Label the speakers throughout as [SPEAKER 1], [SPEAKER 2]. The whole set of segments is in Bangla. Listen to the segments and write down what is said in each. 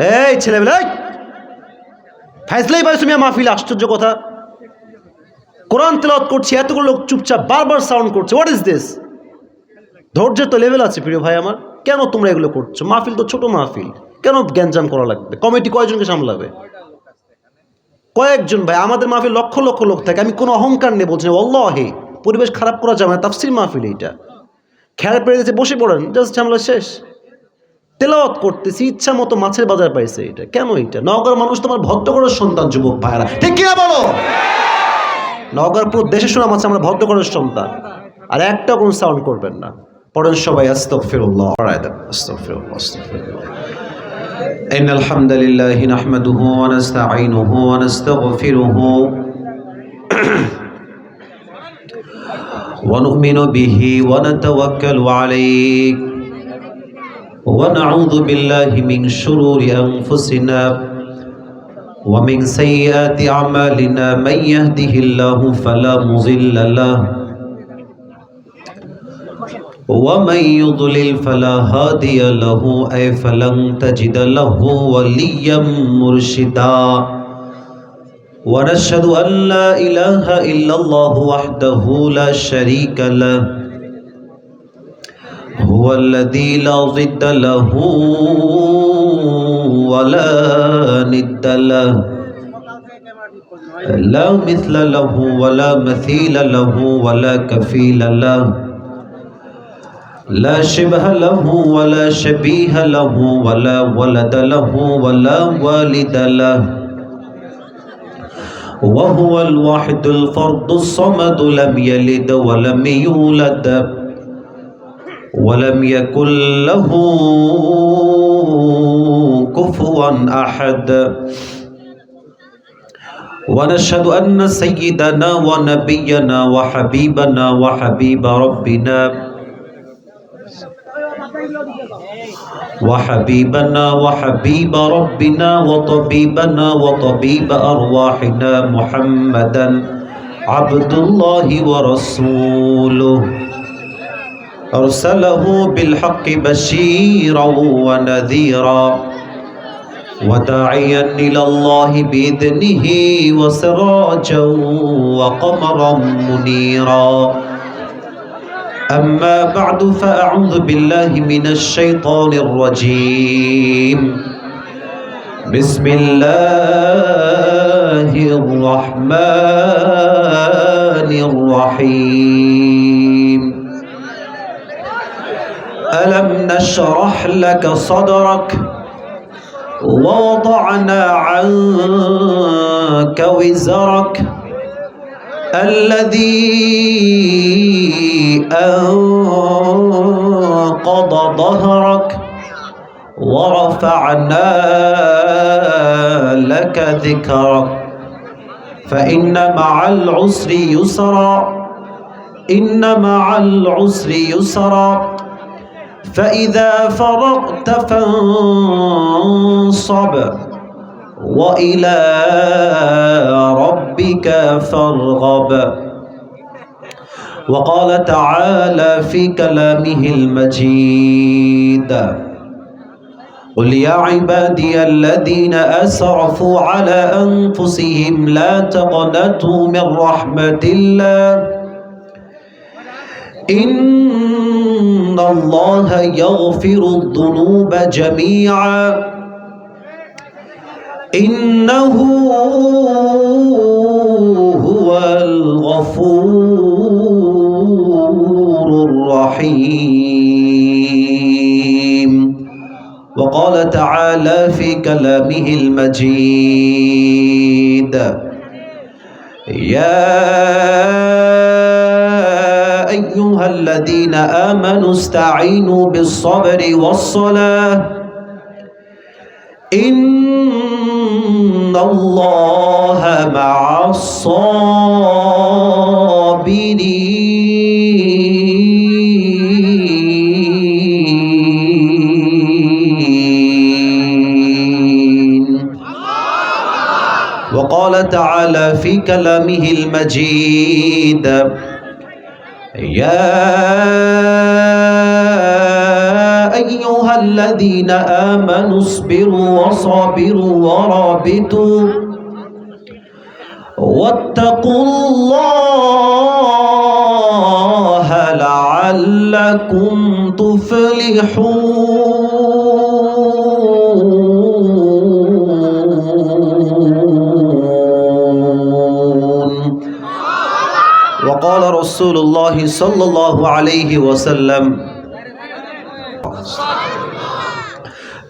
[SPEAKER 1] এই ছেলেবেলা ফাইজলাই পাইছো মিয়া মাহফিল, আশ্চর্য কথা। কোরআন তেলাওয়াত করছি, এতগুলো লোক চুপচাপ বারবার সাউন্ড করছে। What is this? ধৈর্যের তো লেভেল আছে প্রিয় ভাই আমার। কেন তোমরা এগুলো করছো? মাহফিল তো ছোট মাহফিল, কেন গ্যাঞ্জাম করা লাগবে? কমিটি কয়জনকে সামলাবে? কয়েকজন ভাই। আমাদের মাহফিল লক্ষ লক্ষ লোক থাকে। আমি কোনো অহংকার নিয়ে বলছি না, আল্লাহে পরিবেশ খারাপ করা যাবে না। তাফসির মাহফিল এইটা, খেয়াল পেরে গেছে, বসে পড়েন, জাস্ট ঝামেলা শেষ। তেলাওয়াত করতেছি, ইচ্ছা মতো মাছের বাজার পাইছে। এটা কেন? এটা নওগাঁর মানুষ তোমার ভদ্রগড়ের সন্তান, যুবক ভাইরা, ঠিক কিনা বলো? নওগাঁর পুরো দেশে শোনা মাছ আমরা ভদ্রগড়ের সন্তান। আর একটা কোন সাউন্ড করবেন না। পড়েন সবাই আস্তাগফিরুল্লাহ, আস্তাগফিরুল্লাহ, আস্তাগফিরুল্লাহ। ইন্নাল হামদালিল্লাহি নাহমাদুহু ওয়া নাস্তাঈনুহু ওয়া নাস্তাগফিরুহু ওয়া নু'মিনু বিহি ওয়া নাতাওয়াক্কালু আলাইহি ওয়া নাউযু বিল্লাহি মিন শুরুরি আনফুসিনা ওয়া মিন সাইয়্যাতি আমালিনা মান ইয়াহদিহিল্লাহু ফালা মুযিল্লা লাহু ومن يضلل فلا هادي له أي فلن تجد له وليا مرشدا ونشهد أن لا إله إلا الله وحده لا شريك له هو الذي لا ضد له ولا ند له لا مثل له ولا مثيل له ولا كفيل له لا شبه له ولا شبيه له ولا ولد له ولا والد له وهو الواحد الفرد الصمد لم يلد ولم يولد ولم يكن له كفوا أحد ونشهد أن سيدنا ونبينا وحبيبنا وحبيب ربنا وحبيبنا وحبيب ربنا وطبيبنا وطبيب أرواحنا محمدا عبد الله ورسوله أرسله بالحق بشيرا ونذيرا وداعيا إلى الله بإذنه وسراجا وقمرا منيرا أما بعد فأعوذ بالله من الشيطان الرجيم بسم الله الرحمن الرحيم ألم نشرح لك صدرك ووضعنا عنك وزرك الذي أنقض ظهرك ورفعنا لك ذكرك فإن مع العسر يسرا إن مع العسر يسرا فإذا فرغت فانصب وإلى ربك فارغب وقال تعالى في كلامه المجيد قل يا عبادي الذين أسرفوا على أنفسهم لا تقنطوا من رحمة الله إن الله يغفر الذنوب جميعا إنه هو الغفور الرحيم وقال تعالى في كلامه المجيد يا أيها الذين آمنوا استعينوا بالصبر والصلاة إن الله مع الصابرين وقال تعالى في كلامه المجيد يا আইয়ুহাল্লাযীনা আমানুসবিরু ওয়াসাবিরু ওয়ারাবিতু ওয়াত্তাকুল্লাহা লাআল্লাকুম তুফলিহুন। وقال رسول الله صلى الله عليه وسلم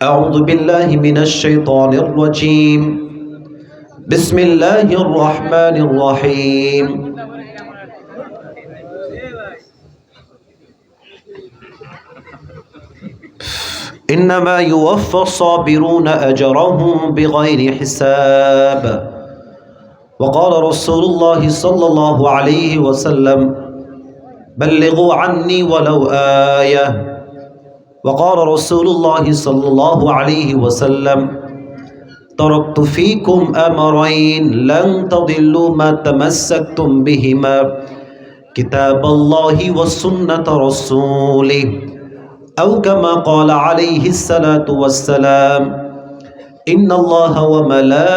[SPEAKER 1] أعوذ بالله من الشيطان الرجيم بسم الله الرحمن الرحيم إنما يوفى الصابرون أجرهم بغير حساب وقال رسول الله صلى الله عليه وسلم بلغوا عني ولو آية وقال رسول الله صلى الله عليه وسلم تركت فيكم أمرين لن تضلوا ما تمسكتم بهما كتاب الله وسنة رسوله أو كما قال عليه الصلاة والسلام إن الله وملائكته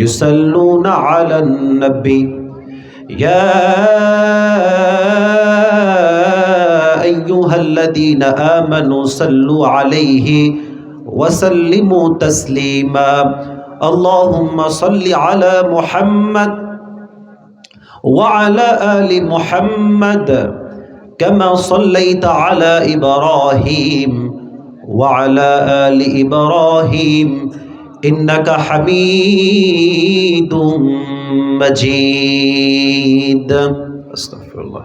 [SPEAKER 1] يصلون على النبي يا أيها الذين آمنوا صلوا عليه وسلموا تسليما اللهم صل على محمد وعلى آل محمد كما صليت على إبراهيم وعلى آل إبراهيم إنك حميد مجيد أستغفر الله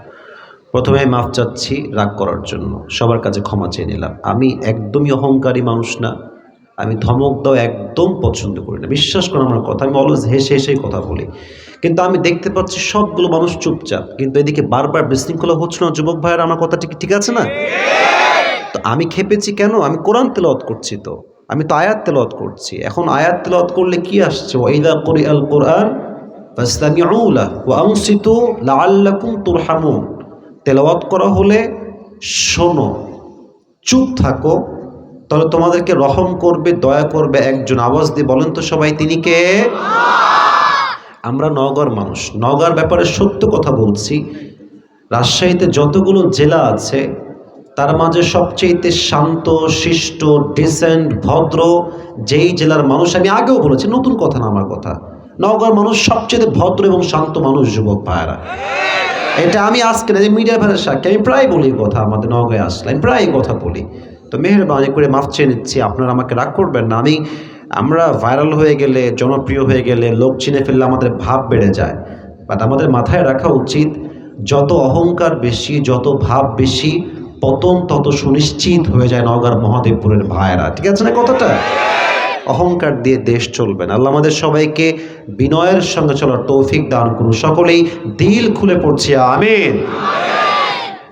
[SPEAKER 1] প্রথমে মাফ চাচ্ছি রাগ করার জন্য, সবার কাছে ক্ষমা চেয়ে নিলাম। আমি একদমই অহংকারী মানুষ না, আমি ধমক দাও একদম পছন্দ করি না, বিশ্বাস করুন আমার কথা। আমি অলওয়েজ হেসে হেসেই কথা বলি, কিন্তু আমি দেখতে পাচ্ছি সবগুলো মানুষ চুপচাপ, কিন্তু এদিকে বারবার বিশৃঙ্খলা হচ্ছে না। যুবক ভাইয়ের আমার কথা ঠিক আছে না? তো আমি খেপেছি কেন? আমি কোরআন তেলাওয়াত করছি, তো আমি তো আয়াত তেলাওয়াত করছি। এখন আয়াত তেলাওয়াত করলে কি আসছে? ওয়াইদা কুরিআল কুরআন ফাসতামিউ লাহু ওয়া আনসিতু লাআল্লাকুম তুরহামুন। তেলাওয়াত করা হলে শোনো, চুপ থাকো, তাহলে তোমাদেরকে রহম করবে, দয়া করবে একজন। আওয়াজ দিয়ে বলেন তো সবাই, তিনি কে? আমরা নওগাঁর মানুষ, নওগাঁর ব্যাপারে সত্য কথা বলছি। রাজশাহীতে যতগুলো জেলা আছে তার মাঝে সবচেয়ে শান্ত, শিষ্ট, ডিসেন্ট, ভদ্র যেই জেলার মানুষ, আমি আগেও বলেছি, নতুন কথা না আমার কথা, নওগাঁর মানুষ সবচেয়ে ভদ্র এবং শান্ত মানুষ। যুবক ভাইয়েরা, এটা আমি আজকে না, যে মিডিয়া ভাইয়ের সাক্ষী, আমি প্রায় বলি কথা। আমাদের নওগাঁয় আসলে আমি প্রায় কথা বলি, তো মেহেরবানি করে মাফ চেয়ে নিচ্ছি, আপনারা আমাকে রাগ করবেন না। আমরা ভাইরাল হয়ে গেলে, জনপ্রিয় হয়ে গেলে, লোক চিনে ফেললে আমাদের ভাব বেড়ে যায়। বাট আমাদের মাথায় রাখা উচিত, যত অহংকার বেশি, যত ভাব বেশি, পতন তত সুনিশ্চিত হয়ে যায় নওগাঁর মহাদেবপুরের ভাইয়েরা। ঠিক আছে না কথাটা? অহংকার দিয়ে দেশ চলবে না। আল্লাহ আমাদের সবাইকে বিনয়ের সঙ্গে চলার তৌফিক দান করুন। সকলেই দিল খুলে পড়ছি আমিন।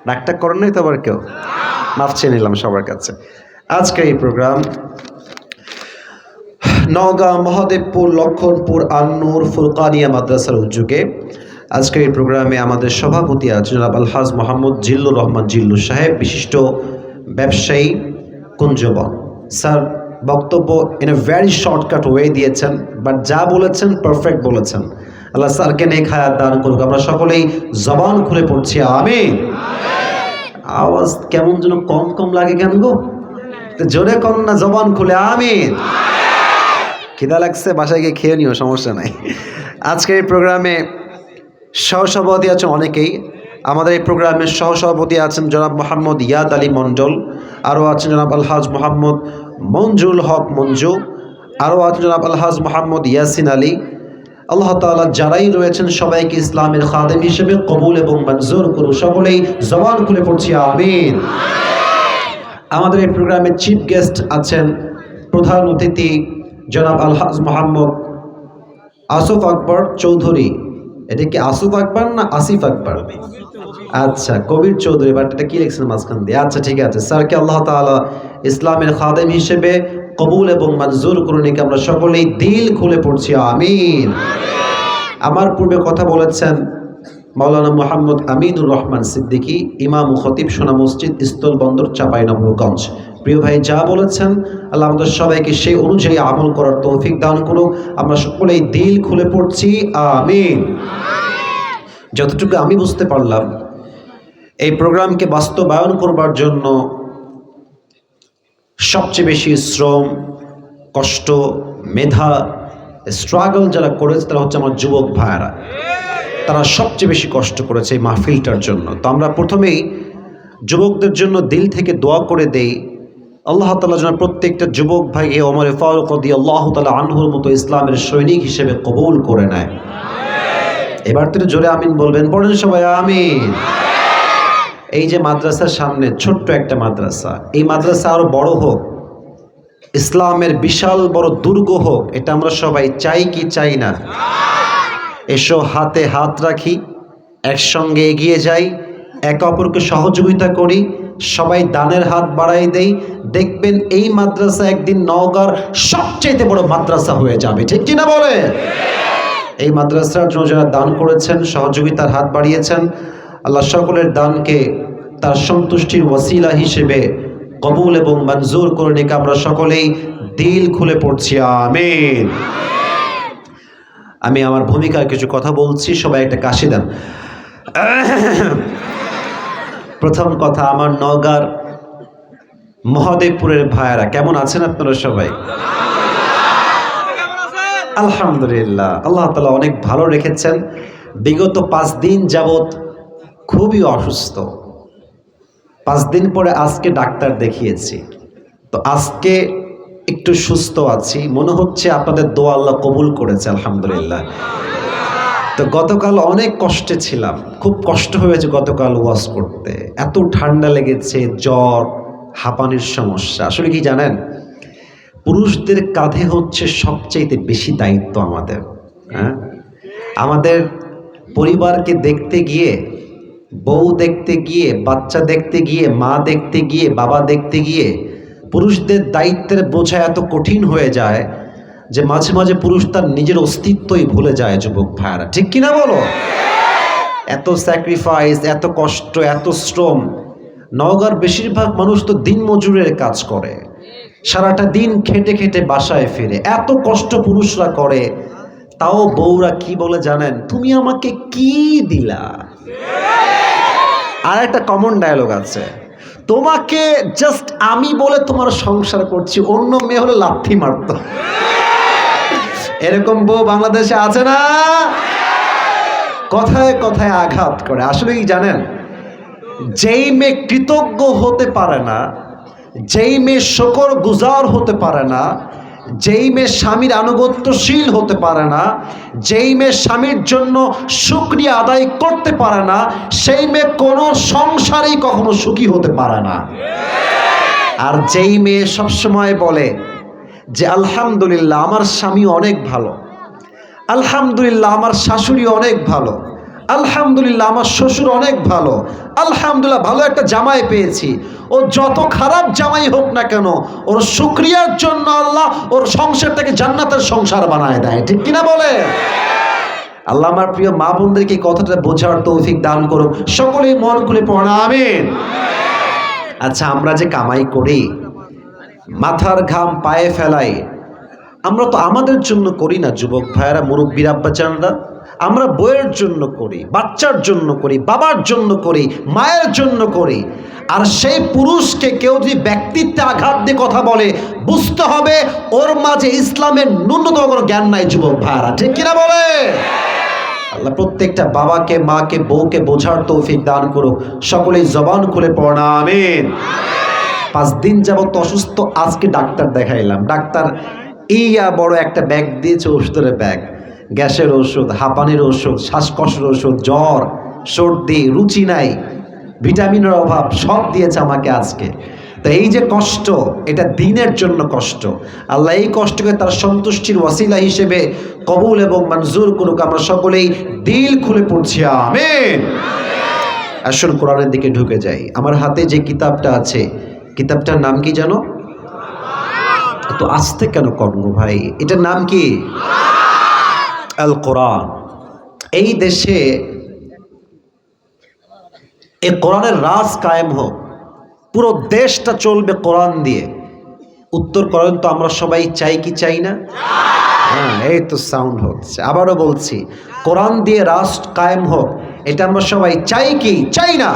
[SPEAKER 1] রাগটা করেন নাই তো আবার কেউ? মাফ চেয়ে নিলাম সবার কাছে। আজকে এই প্রোগ্রাম নওগাঁ মহাদেবপুর লক্ষণপুর আন্নুর ফুরকানিয়া মাদ্রাসার উদ্যোগে আজকের এই প্রোগ্রামে আমাদের সভাপতি আছেন জনাব আলহাজ মোহাম্মদ জিল্লুর রহমান জিল্লু সাহেব, বিশিষ্ট ব্যবসায়ী কুঞ্জবন। স্যার বক্তব্য in a very shortcut way দিয়েছেন, বাট যা বলেছেন পারফেক্ট বলেছেন। আল্লাহ স্যারকে নেক হায়াত দান করুক। আমরা সকলেই জবান খুলে পড়ছি আমিন। আওয়াজ কেমন যেন কম কম লাগে কেন গো? জোরে কম না, জবান খুলে আমিন। খিদা লাগছে, বাসায় গিয়ে খেয়ে নিও, সমস্যা নাই। আজকের এই প্রোগ্রামে সহসভাপতি আছেন অনেকেই। আমাদের এই প্রোগ্রামের সহসভাপতি আছেন জনাব মোহাম্মদ ইয়াদ আলী মণ্ডল, আরও আছেন জনাব আলহাজ মোহাম্মদ মঞ্জুল হক মঞ্জু, আরও আছেন জনাব আলহাজ মোহাম্মদ ইয়াসিন আলী। আল্লাহ তাআলা যারাই রয়েছেন সবাইকে ইসলামের খাদেম হিসেবে কবুল এবং মঞ্জুর করুন। সকলেই জবান খুলে পড়ছি আমিন। আমাদের এই প্রোগ্রামের চিফ গেস্ট আছেন প্রধান অতিথি জনাব আলহাজ মোহাম্মদ আসিফ আকবর চৌধুরী। এটা কি আসিফ আকবর না আসিফ আকবর? আচ্ছা, কবির চৌধুরী, বাট এটা কি লিখছেন মাঝখান দিয়ে? আচ্ছা ঠিক আছে। স্যারকে আল্লাহ তাআলা ইসলামের খাদেম হিসেবে কবুল এবং মঞ্জুর করুন। আমরা সকলেই দিল খুলে পড়ছি আমিন। আমার পূর্বে কথা বলেছেন মাওলানা মোহাম্মদ আমিনুর রহমান সিদ্দিকী, ইমাম ও খতিব, সোনা মসজিদ, স্থলবন্দর, চাঁপাইনবাবগঞ্জ। প্রিয় ভাই যা বলেছেন আল্লাহ আমাদের সবাইকে সেই অনুযায়ী আমল করার তৌফিক দান করুক। আমরা সকলেই দিল খুলে পড়ছি আমিন। যতটুকু আমি বুঝতে পারলাম, এই প্রোগ্রামকে বাস্তবায়ন করবার জন্য সবচেয়ে বেশি শ্রম, কষ্ট, মেধা, স্ট্রাগল যারা করেছে তারা হচ্ছে আমার যুবক ভাইয়েরা। তারা সবচেয়ে বেশি কষ্ট করেছে এই মাহফিলটার জন্য। তো আমরা প্রথমেই যুবকদের জন্য দিল থেকে দোয়া করে দেই, আল্লাহ তাআলা যেন প্রত্যেকটা যুবক ভাইকে ওমর ফারুক রাদিয়াল্লাহু তাআলা আনহুর মতো ইসলামের সৈনিক হিসেবে কবুল করে নেয়। এবার তো জোরে আমিন বলবেন, পড়েন সবাই আমিন। এই যে মাদ্রাসার সামনে ছোট্ট একটা মাদ্রাসা, এই মাদ্রাসা আরো বড় হোক, ইসলামের বিশাল বড় দুর্গ হোক, এটা আমরা সবাই চাই কি চাই না? এসো হাতে হাত রাখি, একসঙ্গে এগিয়ে যাই, একে অপরকে সহযোগিতা করি, সবাই দানের হাত বাড়াই দেই। দেখবেন এই মাদ্রাসা একদিন নওগাঁর সবচেয়ে বড় মাদ্রাসা হয়ে যাবে, ঠিক কিনা বলে? এই মাদ্রাসার জন্য যারা দান করেছেন, সহযোগিতার হাত বাড়িয়েছেন, আল্লাহ সকলের দানকে তার সন্তুষ্টির ওয়াসিলা হিসেবে কবুল এবং মঞ্জুর করে নিক। আমরা সকলেই দিল খুলে পড়ছি আমিন। আমি আমার ভূমিকায় কিছু কথা বলছি, সবাই একটা কাশি দেন। প্রথম কথা, আমার নওগাঁর মহাদেবপুরের ভাইয়েরা কেমন আছেন আপনারা সবাই? আলহামদুলিল্লাহ, আল্লাহ তাআলা অনেক ভালো রেখেছেন। বিগত 5 দিন যাবৎ খুবই অসুস্থ, 5 দিন পরে আজকে ডাক্তার দেখিয়েছি, তো আজকে একটু সুস্থ আছি। মনে হচ্ছে আপনাদের দোয়া আল্লাহ কবুল করেছে, আলহামদুলিল্লাহ। তো গতকাল অনেক কষ্টে ছিলাম, খুব কষ্ট হয়েছে গতকাল ওয়াজ করতে। এত ঠান্ডা লেগেছে, জ্বর, হাঁপানির সমস্যা। আসলে কি জানেন, পুরুষদের কাঁধে হচ্ছে সবচাইতে বেশি দায়িত্ব আমাদের। হ্যাঁ, আমাদের পরিবারকে দেখতে গিয়ে, বউ দেখতে গিয়ে, বাচ্চা দেখতে গিয়ে, মা দেখতে গিয়ে, বাবা দেখতে গিয়ে পুরুষদের দায়িত্বের বোঝা এত কঠিন হয়ে যায় যে মাঝে মাঝে পুরুষ তার নিজের অস্তিত্বই ভুলে যায়। যুবক ভাইরা ঠিক কিনা বলো? এত স্যাক্রিফাইস, এত কষ্ট, এত শ্রম। নওগাঁর বেশিরভাগ মানুষ তো দিন মজুরের কাজ করে, সারাটা দিন খেটে খেটে বাসায় ফিরে, এত কষ্ট পুরুষরা করে। তাও বউরা কি বলে জানেন? তুমি আমাকে কি দিলা? আর একটা কমন ডায়লগ আছে, তোমাকে জাস্ট আমি বলে তোমার সংসার করছি, অন্য মেয়ে হলে লাথি মারত। এরকম বউ বাংলাদেশে আছে না? কথায় কথায় আঘাত করে। আসলে কি জানেন, যেই মেয়ে কৃতজ্ঞ হতে পারে না, যেই মেয়ে শুকর গুজার হতে পারে না, যেই মেয়ে স্বামীর আনুগত্যশীল হতে পারে না, যেই মেয়ে স্বামীর জন্য শুকরিয়া আদায় করতে পারে না, সেই মেয়ে কোনো সংসারেই কখনো সুখী হতে পারে না। আর যেই মেয়ে সবসময় বলে যে আলহামদুলিল্লাহ আমার স্বামী অনেক ভালো, আলহামদুলিল্লাহ আমার শাশুড়ি অনেক ভালো, আলহামদুলিল্লাহ আমার শ্বশুর অনেক ভালো, আলহামদুলিল্লাহ ভালো একটা জামাই পেয়েছি, ও যত খারাপ জামাই হোক না কেন, ওর শুকরিয়ার জন্য আল্লাহ ওর সংসারটাকে জান্নাতের সংসার বানায় দেয়, ঠিক কিনা বলে? আল্লাহ আমার প্রিয় মা বোনদেরকে কথাটা বোঝার তৌফিক দান করুক। সকলেই মন খুলে পড়া আমিন। আচ্ছা, আমরা যে কামাই করি, মাথার ঘাম পায়ে ফেলাই, আমরা তো আমাদের জন্য করি না যুবক ভাইয়েরা, মুরব্বীর আব্বাচানরা। আমরা বইয়ের জন্য করি, বাচ্চার জন্য করি, বাবার জন্য করি, মায়ের জন্য করি। আর সেই পুরুষকে কেউ যদি ব্যক্তিত্বে আঘাত দিয়ে কথা বলে, বুঝতে হবে ওর মাঝে ইসলামের ন্যূনতম কোনো জ্ঞান নাই। যুবক ভাইয়েরা ঠিক কিনা বলে? আল্লাহ প্রত্যেকটা বাবাকে, মাকে, বউকে বোঝার তৌফিক দান করুক। সকলেই জবান খুলে পড়া আমিন। 5 দিন যাবত অসুস্থ, আজকে ডাক্তার দেখাইলাম। ডাক্তার ইয়া বড় একটা ব্যাগ দিয়েছে, ওষুধের ব্যাগ, গ্যাসের ওষুধ, হাঁপানির ওষুধ, শ্বাসকষ্টের ওষুধ, জ্বর, সর্দি, রুচি নাই, ভিটামিনের অভাব, সব দিয়েছে আমাকে আজকে। তো এই যে কষ্ট, এটা দিনের জন্য কষ্ট। আল্লাহ এই কষ্টকে তার সন্তুষ্টির ওয়াসিলা হিসেবে কবুল এবং মঞ্জুর করুক। আমরা সকলেই দিল খুলে পড়ছি আমিন। আসুন কোরআনের দিকে ঢুকে যাই। আমার হাতে যে কিতাবটা আছে, কিতাবটার নাম কি জানো? তো আস্তে কেন করবো ভাই, এটার নাম কি? আল কোরআন। এই দেশে এই কোরআনের রাজ কায়েম হোক, পুরো দেশটা চলবে কোরআন দিয়ে। উত্তর করেন তো আমরা সবাই চাই কি চাই না? হ্যাঁ, এই তো সাউন্ড হচ্ছে। আবারও বলছি, কোরআন দিয়ে রাষ্ট্র কায়েম হোক, এটা আমরা সবাই চাই কি চাই না?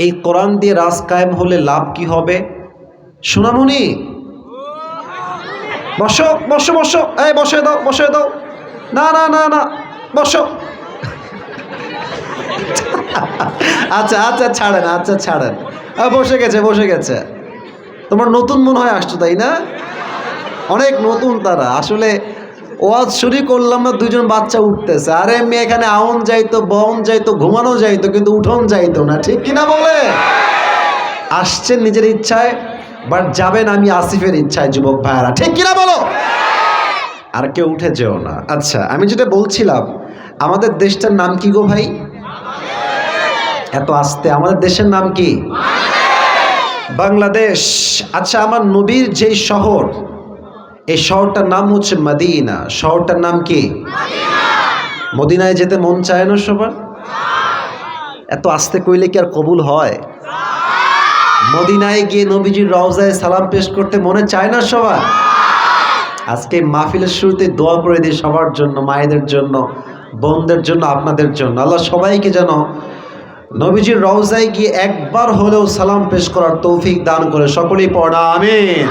[SPEAKER 1] এই কোরআন দিয়ে রাষ্ট্র কায়েম হলে লাভ কি হবে? সোনামণি বসো বসো বসো, এই বসে দাও বসে দাও। না না না না, বসো। আচ্ছা আচ্ছা ছাড়েন, আচ্ছা ছাড়েন। বসে গেছে বসে গেছে। তোমার নতুন মনে হয় আসছো, তাই না? অনেক নতুন তারা। আসলে ওয়াজ শুরু করলাম না, দুইজন বাচ্চা উঠতেছে। আরে মেয়ে এখানে আউন যাইতো, বন যাইতো, ঘুমানো যাইতো, কিন্তু উঠোন যাইতো না, ঠিক কিনা বলে? আসছেন নিজের ইচ্ছায়, বাট যাবেন আমি আসিফের ইচ্ছায়, যুবক ভাইয়ারা, ঠিক কিনা বলো? আর কেউ উঠে যেও না। আচ্ছা, আমি যেটা বলছিলাম, আমাদের দেশটার নাম কি গো ভাই? এত আস্তে, আমাদের দেশের নাম কি? বাংলাদেশ। আচ্ছা, আমার নবীর যেই শহর, এই শহরটার নাম হচ্ছে মদিনা। শহরটার নাম কি? মদিনায় যেতে মন চায় না সবার? এত আস্তে কইলে কি আর কবুল হয়? মদিনায় গিয়ে নবীজির রওজায় সালাম পেশ করতে মনে চায় না সবার? আজকে মাহফিলের শুরুতে দোয়া করে দিই সবার জন্য, মায়েদের জন্য, বোনদের জন্য, আপনাদের জন্য। আল্লাহ সবাইকে যেন নবীজির রওজায় গিয়ে একবার হলেও সালাম পেশ করার তৌফিক দান করে। সকলেই পড়া আমিন।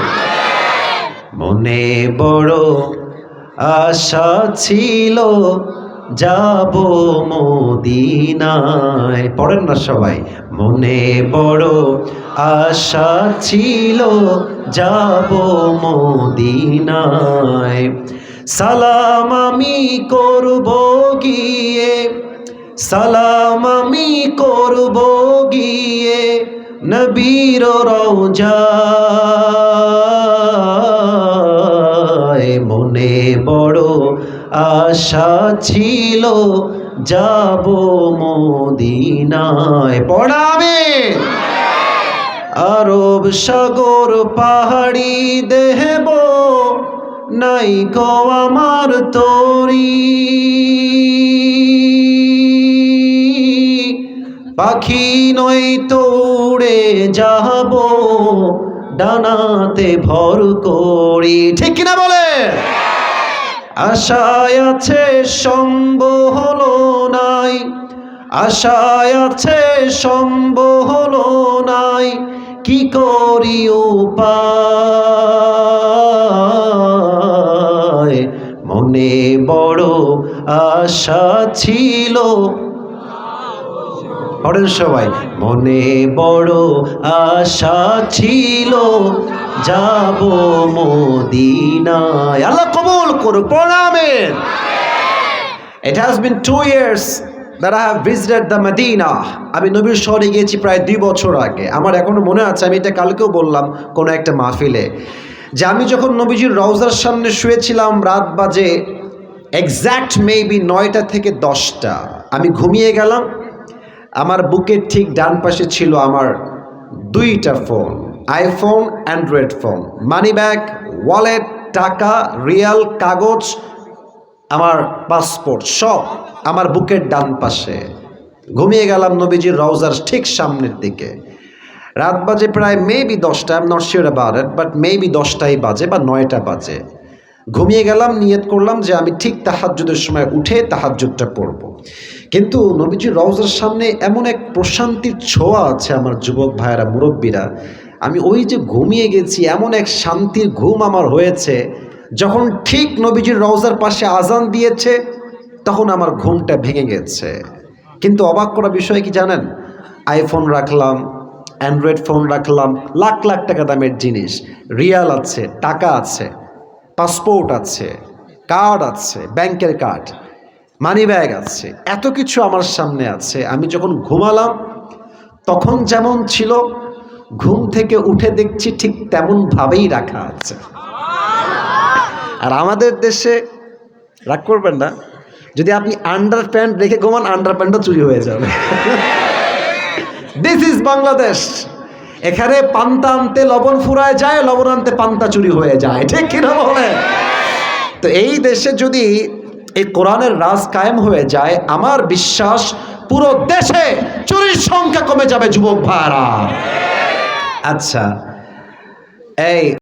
[SPEAKER 1] মনে বড় আশা ছিল যাব মদিনায়। পড়েন না সবাই? মনে বড় আশা ছিল যাব মদিনায়। সালাম আমি করব গিয়ে, সালাম আমি করব গিয়ে নবীর রওজায়। মনে বড় আশা ছিল যাব মদিনায়। পড়াবে আরব সাগর পাহাড়ি দেব, নাই গো আমার তরি। পাখি নয় তো উড়ে যাব ডানাতে ভর করি, ঠিক কিনা বলে? আশায় আছে সম্ভব হলো নাই, আশায় আছে সম্ভব হলো নাই, কি করি উপায়। মনে বড় আশা ছিল। পড়েন সবাই। মনে বড় আশা ছিল যাব মদিনায়। আল্লাহ কবুল করুক। পড়াবেন। It has been 2 years that I have visited the Medina. আমি নবীর শহরে গিয়েছি প্রায় 2 বছর আগে। আমার এখনো মনে আছে, আমি এটা কালকেও বললাম কোনো একটা মাহফিলে, যে আমি যখন নবীজির রওজার সামনে শুয়েছিলাম, রাত বাজে এক্স্যাক্ট মেবি 9টা থেকে 10টা। আমি ঘুমিয়ে গেলাম। আমার বুকের ঠিক ডান পাশে ছিল আমার 2টা phone, iPhone, Android phone, money bag, wallet, টাকা, রিয়াল, কাগজ, আমার পাসপোর্ট, সব আমার বুকের ডান পাশে। ঘুমিয়ে গেলাম নবীজির রওজার ঠিক সামনের দিকে। রাত বাজে প্রায় মেবি 10টা, I am not sure about it, but maybe 10টাই বাজে বা 9টা বাজে। ঘুমিয়ে গেলাম, নিয়ত করলাম যে আমি ঠিক তাহাজ্জুদের সময় উঠে তাহাজ্জুদটা পড়ব। কিন্তু নবীজির রওজার সামনে এমন এক প্রশান্তির ছোঁয়া আছে আমার যুবক ভাইয়েরা, মুরব্বীরা। আমি ওই যে ঘুমিয়ে গেছি, এমন এক শান্তির ঘুম আমার হয়েছে, যখন ঠিক নবীজির রওজার পাশে আজান দিয়েছে তখন আমার ঘুমটা ভেঙে গেছে। কিন্তু অবাক করা বিষয় কি জানেন? আইফোন রাখলাম, অ্যান্ড্রয়েড ফোন রাখলাম, লাখ লাখ টাকা দামের জিনিস, রিয়াল আছে, টাকা আছে, পাসপোর্ট আছে, কার্ড আছে, ব্যাংকের কার্ড, মানি ব্যাগ আছে, এত কিছু আমার সামনে আছে। আমি যখন ঘুমালাম তখন যেমন ছিল, ঘুম থেকে উঠে দেখছি ঠিক তেমনভাবেই রাখা আছে। আর আমাদের দেশে, রাগ করবেন না, যদি আপনি আন্ডার প্যান্ট রেখে ঘুমান, আন্ডার প্যান্টও চুরি হয়ে যাবে। This is Bangladesh. এখানে পান্তা আনতে লবণ ফুরায় যায়, লবণ আনতে পান্তা চুরি হয়ে যায়, ঠিক কিনা বলে? তো এই দেশে যদি এই কোরআনের রাজ কায়েম হয়ে যায়, আমার বিশ্বাস পুরো দেশে চুরির সংখ্যা কমে যাবে যুবক ভাইরা। আচ্ছা, এই